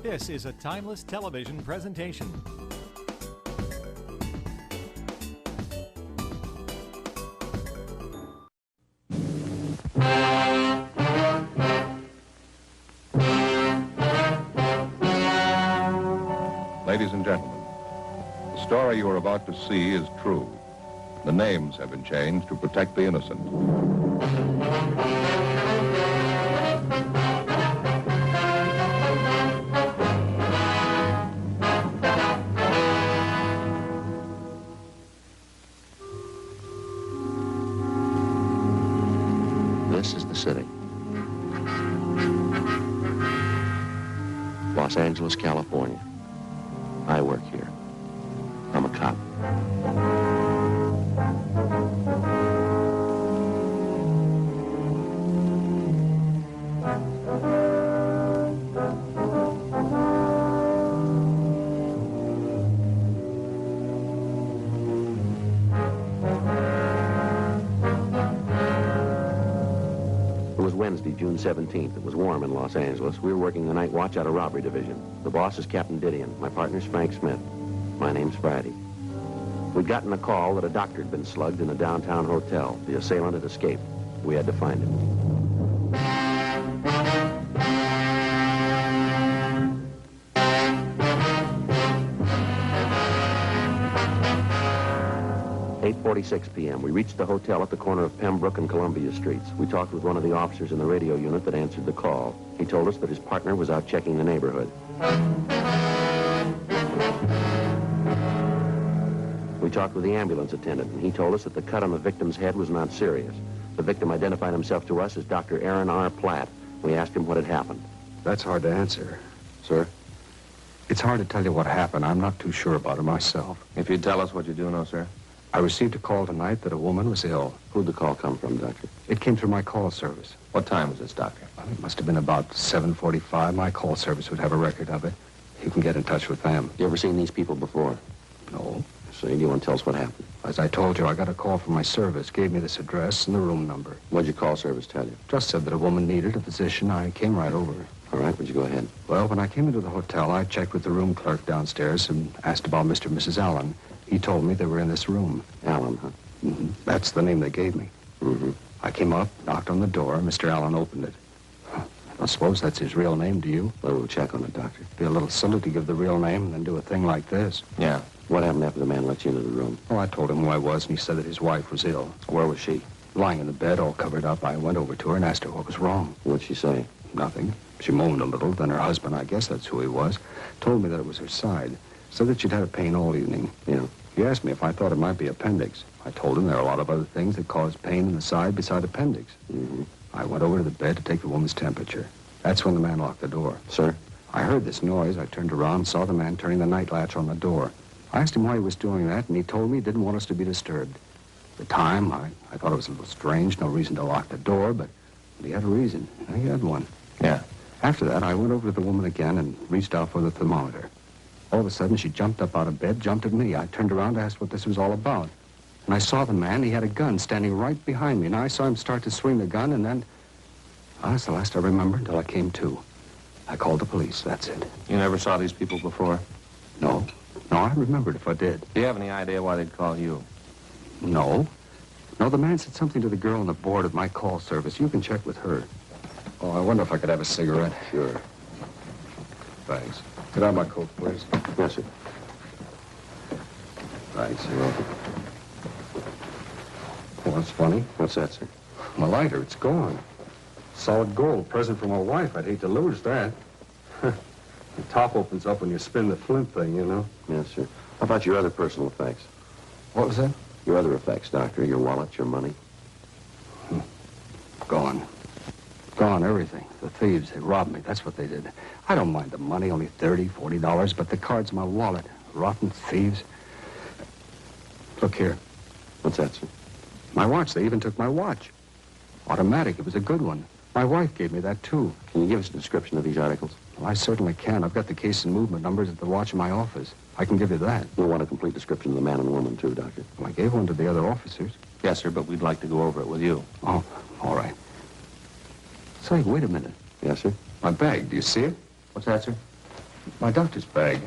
This is a timeless television presentation. Ladies and gentlemen, the story you are about to see is true. The names have been changed to protect the innocent. This is the city. Los Angeles, California. I work here. I'm a cop. It was Wednesday, June 17th. It was warm in Los Angeles. We were working the night watch out of robbery division. The boss is Captain Didion. My partner's Frank Smith. My name's Friday. We'd gotten a call that a doctor had been slugged in a downtown hotel. The assailant had escaped. We had to find him. 8:46 p.m. We reached the hotel at the corner of Pembroke and Columbia Streets. We talked with one of the officers in the radio unit that answered the call. He told us that his partner was out checking the neighborhood. We talked with the ambulance attendant, and he told us that the cut on the victim's head was not serious. The victim identified himself to us as Dr. Aaron R. Platt. We asked him what had happened. That's hard to answer. Sir? It's hard to tell you what happened. I'm not too sure about it myself. If you'd tell us what you do know, sir. I received a call tonight that a woman was ill. Who'd the call come from, Doctor? It came through my call service. What time was this, Doctor? Well, it must have been about 7:45. My call service would have a record of it. You can get in touch with them. You ever seen these people before? No. So you want to tell us what happened? As I told you, I got a call from my service, gave me this address and the room number. What'd your call service tell you? Just said that a woman needed a physician. I came right over. All right, would you go ahead? Well, when I came into the hotel, I checked with the room clerk downstairs and asked about Mr. and Mrs. Allen. He told me they were in this room. Allen, huh? Mm-hmm. That's the name they gave me. Mm-hmm. I came up, knocked on the door. Mr. Allen opened it. I suppose that's his real name to you? Well, we'll check on it, Doctor. Be a little silly to give the real name and then do a thing like this. Yeah. What happened after the man let you into the room? Well, I told him who I was, and he said that his wife was ill. Where was she? Lying in the bed, all covered up. I went over to her and asked her what was wrong. What'd she say? Nothing. She moaned a little. Then her husband, I guess that's who he was, told me that it was her side. Said that she'd had a pain all evening. Yeah. He asked me if I thought it might be appendix. I told him there are a lot of other things that cause pain in the side beside appendix. Mm-hmm. I went over to the bed to take the woman's temperature. That's when the man locked the door. Sir? I heard this noise. I turned around and saw the man turning the night latch on the door. I asked him why he was doing that, and he told me he didn't want us to be disturbed. At the time, I thought it was a little strange, no reason to lock the door, but he had a reason. He had one. Yeah. After that, I went over to the woman again and reached out for the thermometer. All of a sudden, she jumped up out of bed, jumped at me. I turned around to ask what this was all about. And I saw the man. He had a gun standing right behind me. And I saw him start to swing the gun, and then... that's the last I remember until I came to. I called the police. That's it. You never saw these people before? No. No, I remembered if I did. Do you have any idea why they'd call you? No. No, the man said something to the girl on the board of my call service. You can check with her. Oh, I wonder if I could have a cigarette. Sure. Thanks. Get out my coat, please. Yes, sir. Thanks. You're welcome. Well, that's funny. What's that, sir? My lighter, it's gone. Solid gold, present from my wife. I'd hate to lose that. The top opens up when you spin the flint thing, you know. Yes, sir. How about your other personal effects? What was that? Your other effects, Doctor. Your wallet, your money. Gone. Gone, everything. The thieves, they robbed me. That's what they did. I don't mind the money, only $30, $40, but the cards, my wallet. Rotten thieves. Look here. What's that, sir? My watch. They even took my watch. Automatic. It was a good one. My wife gave me that, too. Can you give us a description of these articles? Well, I certainly can. I've got the case and movement numbers at the watch in my office. I can give you that. We'll want a complete description of the man and woman, too, Doctor. Well, I gave one to the other officers. Yes, sir, but we'd like to go over it with you. Oh, all right. Say, wait a minute. Yes, sir? My bag, do you see it? What's that, sir? My doctor's bag.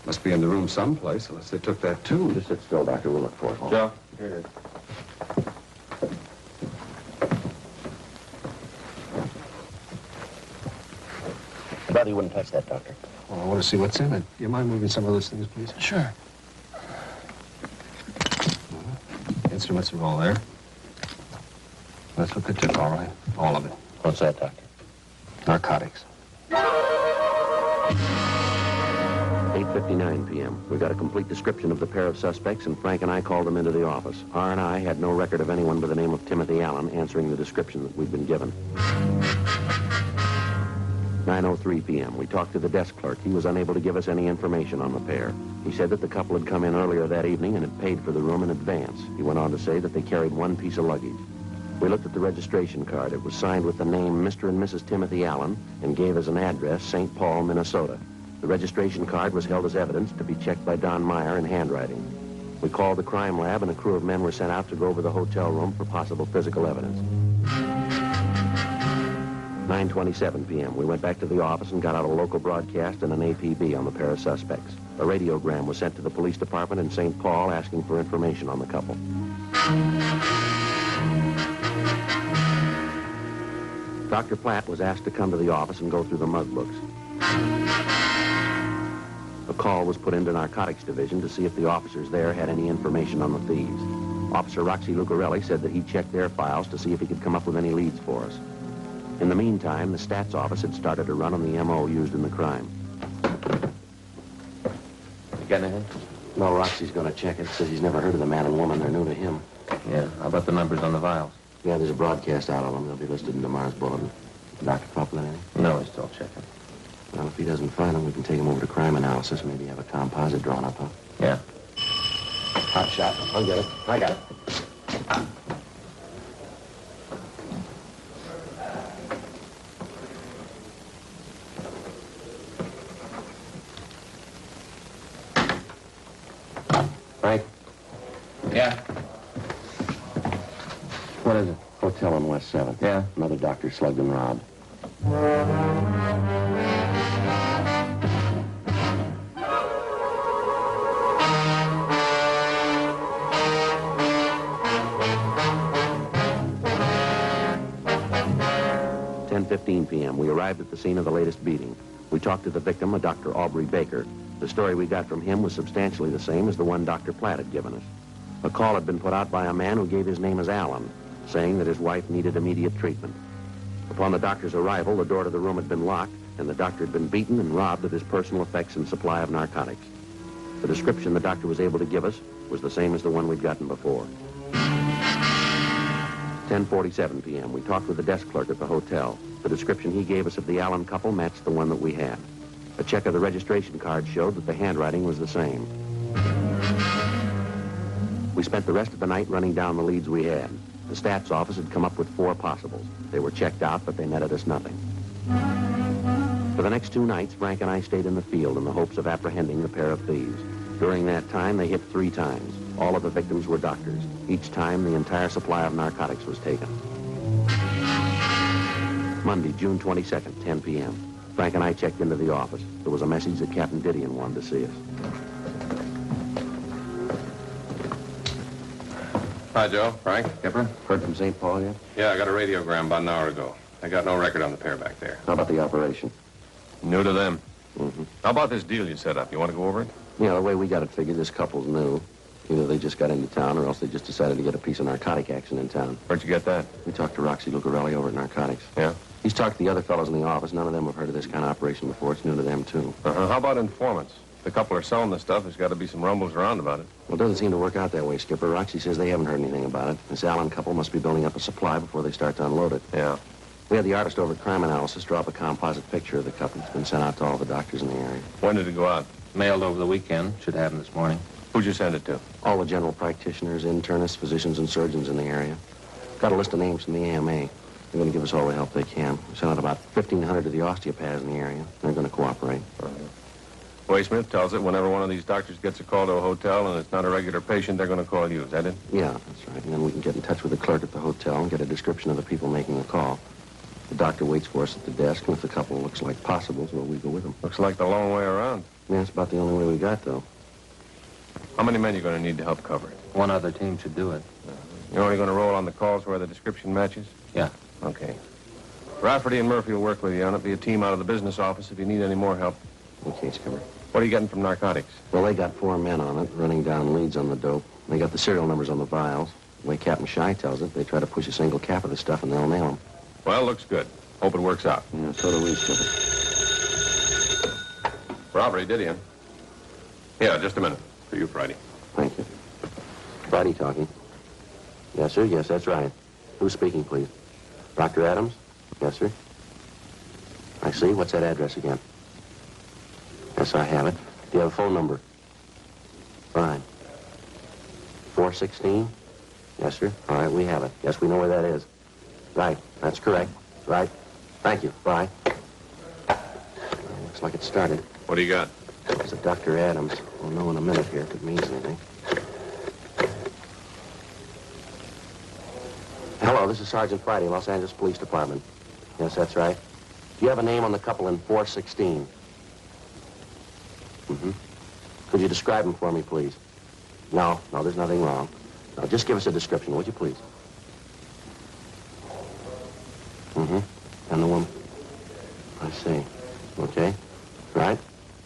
Must be in the room someplace, unless they took that, too. Just sit still, Doctor. We'll look for it. Joe, here it is. I thought you wouldn't touch that, Doctor. Well, I want to see what's in it. Do you mind moving some of those things, please? Sure. Instruments are all there. That's what they took, all right. All of it. What's that, Doctor? Narcotics. 8:59 p.m. We got a complete description of the pair of suspects, and Frank and I called them into the office. R&I had no record of anyone by the name of Timothy Allen answering the description that we'd been given. 9:03 p.m. We talked to the desk clerk. He was unable to give us any information on the pair. He said that the couple had come in earlier that evening and had paid for the room in advance. He went on to say that they carried one piece of luggage. We looked at the registration card. It was signed with the name Mr. and Mrs. Timothy Allen and gave as an address St. Paul, Minnesota. The registration card was held as evidence to be checked by Don Meyer in handwriting. We called the crime lab, and a crew of men were sent out to go over the hotel room for possible physical evidence. 9:27 p.m. We went back to the office and got out a local broadcast and an APB on the pair of suspects. A radiogram was sent to the police department in St. Paul asking for information on the couple. Dr. Platt was asked to come to the office and go through the mug books. A call was put into Narcotics Division to see if the officers there had any information on the thieves. Officer Roxy Lucarelli said that he checked their files to see if he could come up with any leads for us. In the meantime, the stats office had started to run on the M.O. used in the crime. You got anything? No, Roxy's going to check it. Says he's never heard of the man and woman. They're new to him. Yeah. How about the numbers on the vials? Yeah, there's a broadcast out of them. They'll be listed in tomorrow's bulletin. Dr. Copeland, anything? No, he's still checking. Well, if he doesn't find them, we can take him over to crime analysis. Maybe have a composite drawn up, huh? Yeah. Hot shot. I'll get it. I got it. Frank? Yeah. What is it? Hotel on West 7th. Yeah. Another doctor slugged and robbed. .15 p.m. We arrived at the scene of the latest beating. We talked to the victim, a Dr. Aubrey Baker. The story we got from him was substantially the same as the one Dr. Platt had given us. A call had been put out by a man who gave his name as Allen, saying that his wife needed immediate treatment. Upon the doctor's arrival, the door to the room had been locked, and the doctor had been beaten and robbed of his personal effects and supply of narcotics. The description the doctor was able to give us was the same as the one we'd gotten before. 10:47 p.m. We talked with the desk clerk at the hotel. The description he gave us of the Allen couple matched the one that we had. A check of the registration card showed that the handwriting was the same. We spent the rest of the night running down the leads we had. The stats office had come up with 4 possibles. They were checked out, but they netted us nothing. For the next 2 nights, Frank and I stayed in the field in the hopes of apprehending the pair of thieves. During that time, they hit 3 times. All of the victims were doctors. Each time, the entire supply of narcotics was taken. Monday, June 22nd, 10 p.m. Frank and I checked into the office. There was a message that Captain Didion wanted to see us. Hi, Joe. Frank? Skipper, heard from St. Paul yet? Yeah, I got a radiogram about an hour ago. I got no record on the pair back there. How about the operation? New to them. Mm-hmm. How about this deal you set up? You want to go over it? Yeah, the way we got it figured, this couple's new. Either they just got into town or else they just decided to get a piece of narcotic action in town. Where'd you get that? We talked to Roxy Lucarelli over at Narcotics. Yeah? He's talked to the other fellows in the office. None of them have heard of this kind of operation before. It's new to them, too. Uh-huh. How about informants? If the couple are selling the stuff, there's got to be some rumbles around about it. Well, it doesn't seem to work out that way, Skipper. Roxy says they haven't heard anything about it. This Allen couple must be building up a supply before they start to unload it. Yeah. We had the artist over at Crime Analysis draw up a composite picture of the couple. It's been sent out to all the doctors in the area. When did it go out? Mailed over the weekend. Should happen this morning. Who'd you send it to? All the general practitioners, internists, physicians, and surgeons in the area. Got a list of names from the AMA. They're going to give us all the help they can. We sent out about 1,500 to the osteopaths in the area. They're going to cooperate. Waysmith tells it whenever one of these doctors gets a call to a hotel and it's not a regular patient, they're going to call you. Is that it? Yeah, that's right. And then we can get in touch with the clerk at the hotel and get a description of the people making the call. The doctor waits for us at the desk, and if the couple looks like possibles, well, we go with them. Looks like the long way around. Yeah, it's about the only way we got, though. How many men are you going to need to help cover it? One other team should do it. You're only going to roll on the calls where the description matches? Yeah. Okay. Rafferty and Murphy will work with you on it. Be a team out of the business office if you need any more help. Okay, Skipper. What are you getting from narcotics? Well, they got 4 men on it, running down leads on the dope. They got the serial numbers on the vials. The way Captain Shy tells it, they try to push a single cap of the stuff and they'll nail them. Well, looks good. Hope it works out. Yeah, so do we, Skipper. Robbery, did you? Yeah, just a minute. For you, Friday. Thank you. Friday talking. Yes, sir. Yes, that's right. Who's speaking, please? Dr. Adams? Yes, sir. I see. What's that address again? Yes, I have it. Do you have a phone number? Fine. 416? Yes, sir. All right, we have it. Yes, we know where that is. Right. That's correct. Right. Thank you. Bye. Looks like it started. What do you got? There's a Dr. Adams. We'll know in a minute here if it means anything. Hello, this is Sergeant Friday, Los Angeles Police Department. Yes, that's right. Do you have a name on the couple in 416? Mm-hmm. Could you describe them for me, please? No, there's nothing wrong. Now, just give us a description, would you, please? Mm-hmm. And the woman? I see. Okay. Right?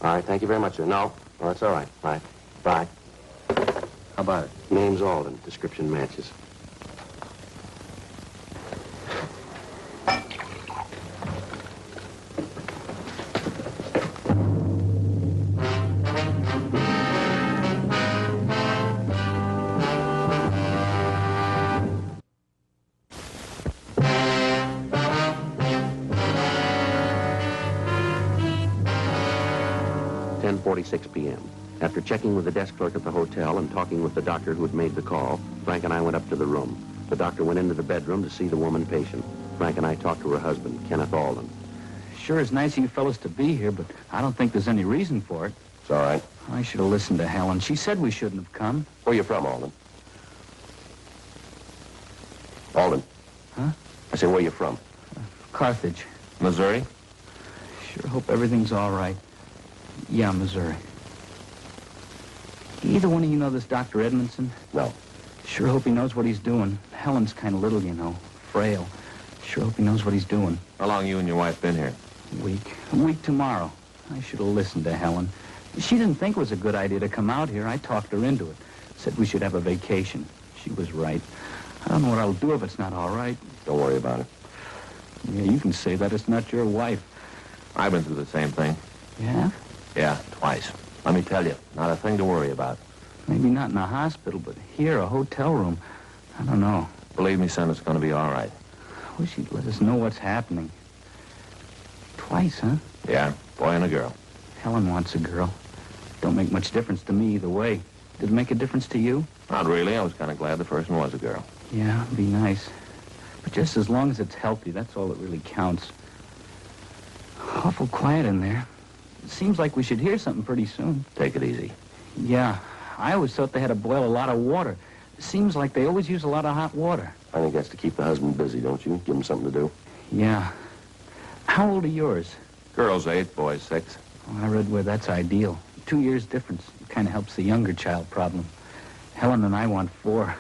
All right, thank you very much, sir. No, that's all right. Right. Bye. How about it? Name's Alden. Description matches. .46 p.m. After checking with the desk clerk at the hotel and talking with the doctor who had made the call, Frank and I went up to the room. The doctor went into the bedroom to see the woman patient. Frank and I talked to her husband, Kenneth Alden. Sure is nice of you fellas to be here, but I don't think there's any reason for it. It's all right. I should have listened to Helen. She said we shouldn't have come. Where you from, Alden? Alden. Huh? I said, where you from? Carthage. Missouri? Sure hope everything's all right. Yeah, Missouri. Either one of you know this Dr. Edmondson? No. Sure hope he knows what he's doing. Helen's kind of little, you know, frail. Sure hope he knows what he's doing. How long you and your wife been here? A week tomorrow. I should have listened to Helen. She didn't think it was a good idea to come out here. I talked her into it. Said we should have a vacation. She was right. I don't know what I'll do if it's not all right. Don't worry about it. Yeah, you can say that. It's not your wife. I've been through the same thing. Yeah? Yeah, twice. Let me tell you, not a thing to worry about. Maybe not in a hospital, but here, a hotel room. I don't know. Believe me, son, it's going to be all right. I wish he'd let us know what's happening. Twice, huh? Yeah, boy and a girl. Helen wants a girl. Don't make much difference to me either way. Did it make a difference to you? Not really. I was kind of glad the first one was a girl. Yeah, it'd be nice. But just as long as it's healthy, that's all that really counts. Awful quiet in there. It seems like we should hear something pretty soon. Take it easy. Yeah, I always thought they had to boil a lot of water. It seems like they always use a lot of hot water. I think that's to keep the husband busy, don't you? Give him something to do. Yeah. How old are yours? Girls 8, boys 6. Oh, I read where that's ideal. 2 years difference. It kind of helps the younger child problem. Helen and I want 4.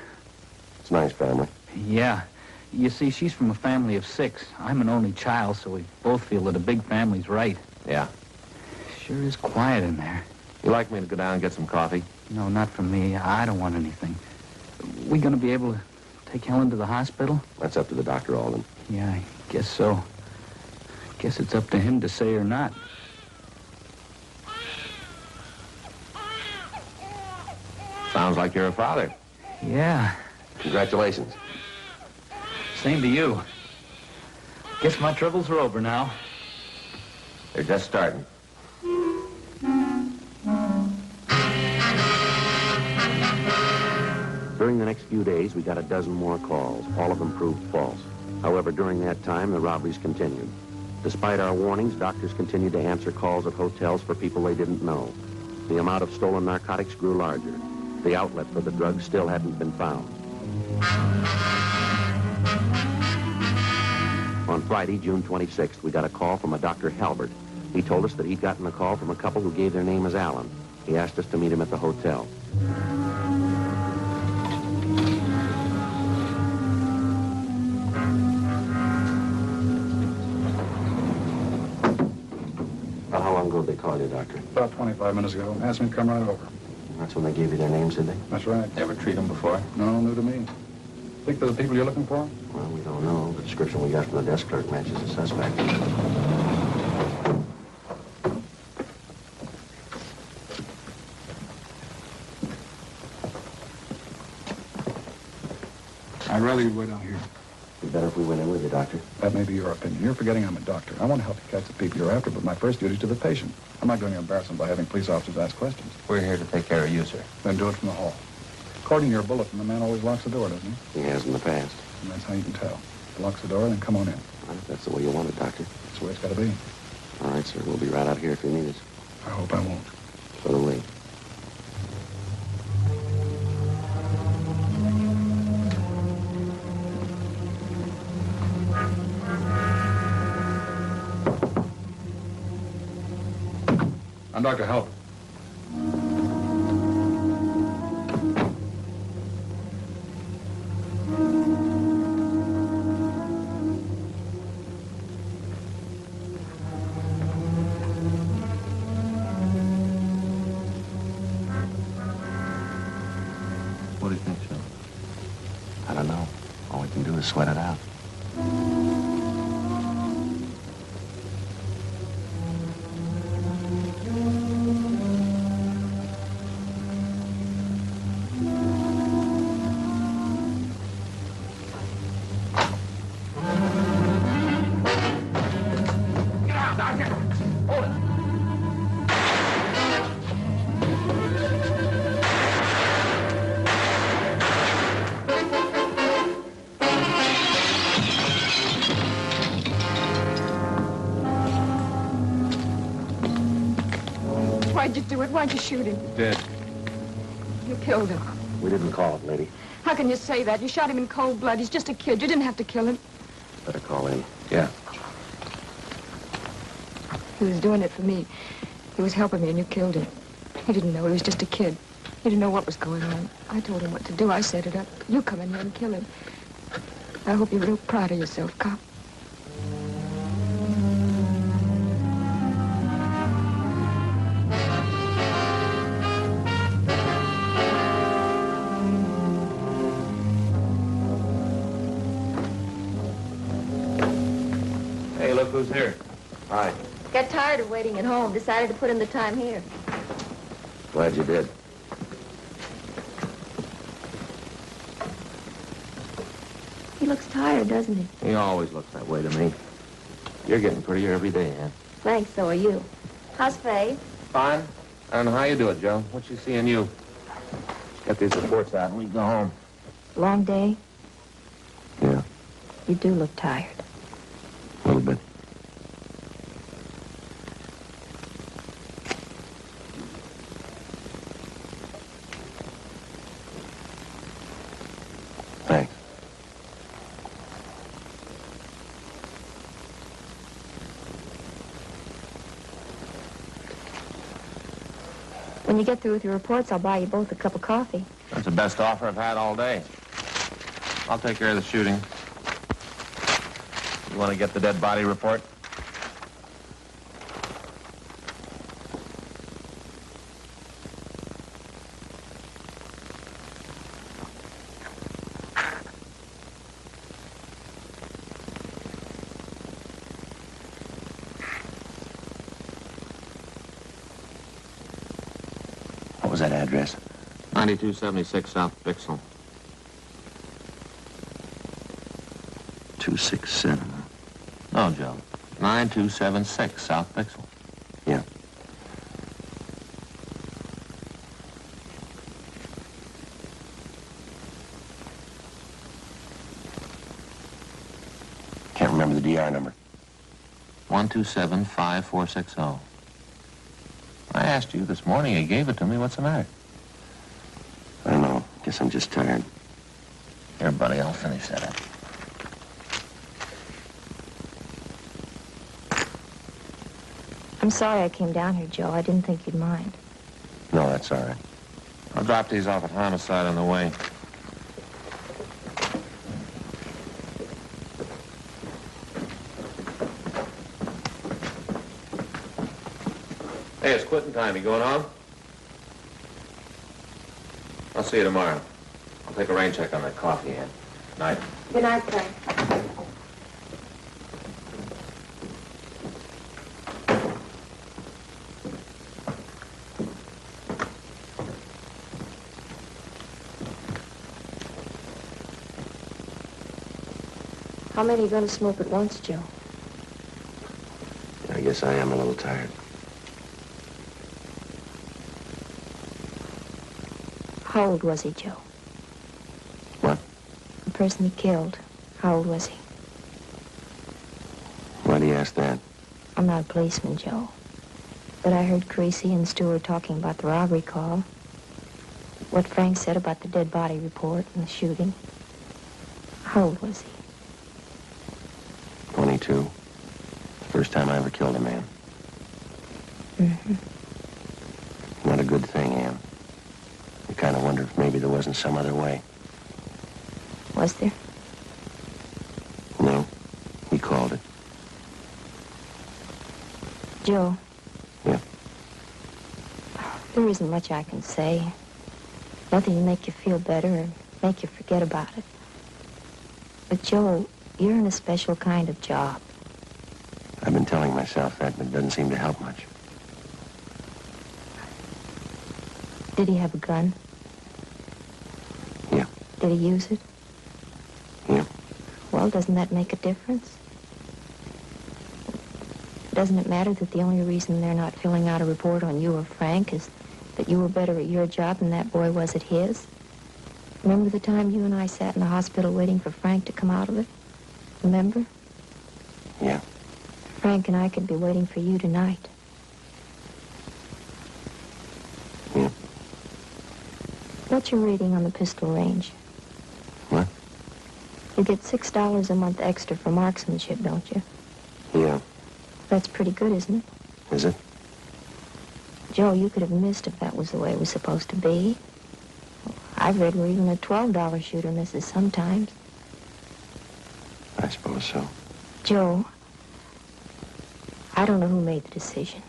It's a nice family. Yeah. You see, she's from a family of 6. I'm an only child, so we both feel that a big family's right. Yeah. Sure is quiet in there. You like me to go down and get some coffee? No, not for me. I don't want anything. We gonna be able to take Helen to the hospital? That's up to the doctor, Alden. Yeah, I guess so. Guess it's up to him to say or not. Sounds like you're a father. Yeah. Congratulations. Same to you. Guess my troubles are over now. They're just starting. During the next few days, we got a dozen more calls. All of them proved false. However, during that time, the robberies continued. Despite our warnings, doctors continued to answer calls at hotels for people they didn't know. The amount of stolen narcotics grew larger. The outlet for the drugs still hadn't been found. On On Friday, June 26th, we got a call from a Dr. Halbert. He told us that he'd gotten a call from a couple who gave their name as Allen. He asked us to meet him at the hotel. Well, how long ago did they call you, Doctor? About 25 minutes ago. Asked me to come right over. That's when they gave you their names, did they? That's right. Ever treat them before? No, new to me. Think they're the people you're looking for? Well, we don't know. The description we got from the desk clerk matches the suspect. I'd rather you'd wait out here. It'd be better if we went in with you, Doctor. That may be your opinion. You're forgetting I'm a doctor. I want to help you catch the people you're after, but my first duty is to the patient. I'm not going to embarrass them by having police officers ask questions. We're here to take care of you, sir. Then do it from the hall. According to your bulletin, the man always locks the door, doesn't he? He has in the past. And that's how you can tell. If he locks the door, then come on in. Well, if that's the way you want it, Doctor. That's the way it's got to be. All right, sir. We'll be right out here if you need us. I hope I won't. So do we. I'm Dr. Halbert. What do you think, sir? I don't know. All we can do is sweat it out. Why'd you do it? Why'd you shoot him? Dead. You killed him. We didn't call it, lady. How can you say that? You shot him in cold blood. He's just a kid. You didn't have to kill him. Better call in. Yeah. He was doing it for me. He was helping me, and you killed him. He didn't know. He was just a kid. He didn't know what was going on. I told him what to do. I set it up. You come in here and kill him. I hope you're real proud of yourself, cop. Hey, look who's here. Hi. Got tired of waiting at home. Decided to put in the time here. Glad you did. He looks tired, doesn't he? He always looks that way to me. You're getting prettier every day, Ann. Thanks, so are you. How's Faye? Fine. I don't know how you do it, Joe. What she see in you? Get these reports out and we can go home. Long day? Yeah, You do look tired. a little bit. Thanks. When you get through with your reports, I'll buy you both a cup of coffee. That's the best offer I've had all day. I'll take care of the shooting. You want to get the dead body report? What was that address? 9276 South Bixel. 267. No, Joe. 9276 South Bixel. Yeah. Can't remember the DR number. 1275460. I asked you this morning. You gave it to me. What's the matter? I don't know. Guess I'm just tired. Here, buddy. I'll finish that up. I'm sorry I came down here, Joe. I didn't think you'd mind. No, that's all right. I'll drop these off at homicide on the way. Hey, it's quitting time. You going on? I'll see you tomorrow. I'll take a rain check on that coffee, Ann. Night. Good night, Frank. How many are you going to smoke at once, Joe? I guess I am a little tired. How old was he, Joe? What? The person he killed. How old was he? Why do you ask that? I'm not a policeman, Joe. But I heard Creasy and Stewart talking about the robbery call. What Frank said about the dead body report and the shooting. How old was he? 22. The first time I ever killed a man. Mm-hmm. Not a good thing, Ann. You kind of wonder if maybe there wasn't some other way. Was there? No, he called it. Joe. Yeah? There isn't much I can say. Nothing to make you feel better or make you forget about it. But Joe, you're in a special kind of job. I've been telling myself that, but it doesn't seem to help much. Did he have a gun? Yeah. Did he use it? Yeah. Well, doesn't that make a difference? Doesn't it matter that the only reason they're not filling out a report on you or Frank is that you were better at your job than that boy was at his? Remember the time you and I sat in the hospital waiting for Frank to come out of it? Remember? Yeah. Frank and I could be waiting for you tonight. Yeah. What's your rating on the pistol range? What? You get $6 a month extra for marksmanship, don't you? Yeah. That's pretty good, isn't it? Is it? Joe, you could have missed if that was the way it was supposed to be. I've read where even a $12 shooter misses sometimes. I suppose so. Joe, I don't know who made the decision,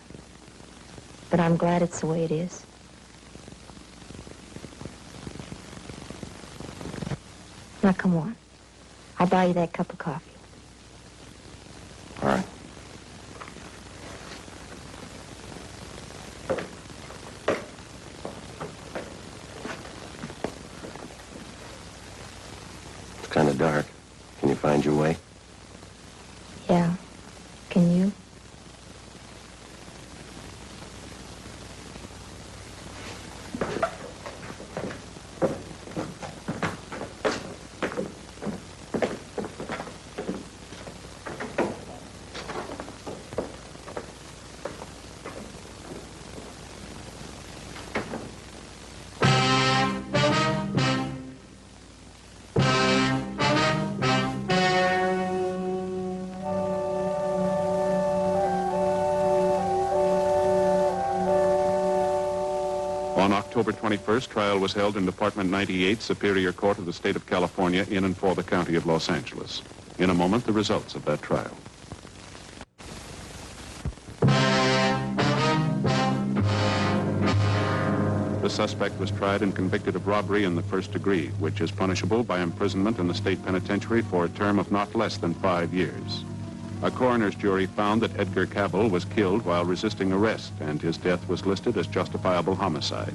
but I'm glad it's the way it is. Now, come on. I'll buy you that cup of coffee. All right. It's kind of dark. Can you find your way? Yeah. Can you? On October 21st, trial was held in Department 98, Superior Court of the State of California, in and for the County of Los Angeles. In a moment, the results of that trial. The suspect was tried and convicted of robbery in the first degree, which is punishable by imprisonment in the state penitentiary for a term of not less than 5 years. A coroner's jury found that Edgar Cabell was killed while resisting arrest, and his death was listed as justifiable homicide.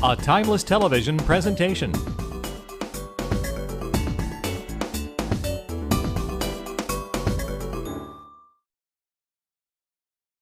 A Timeless Television presentation.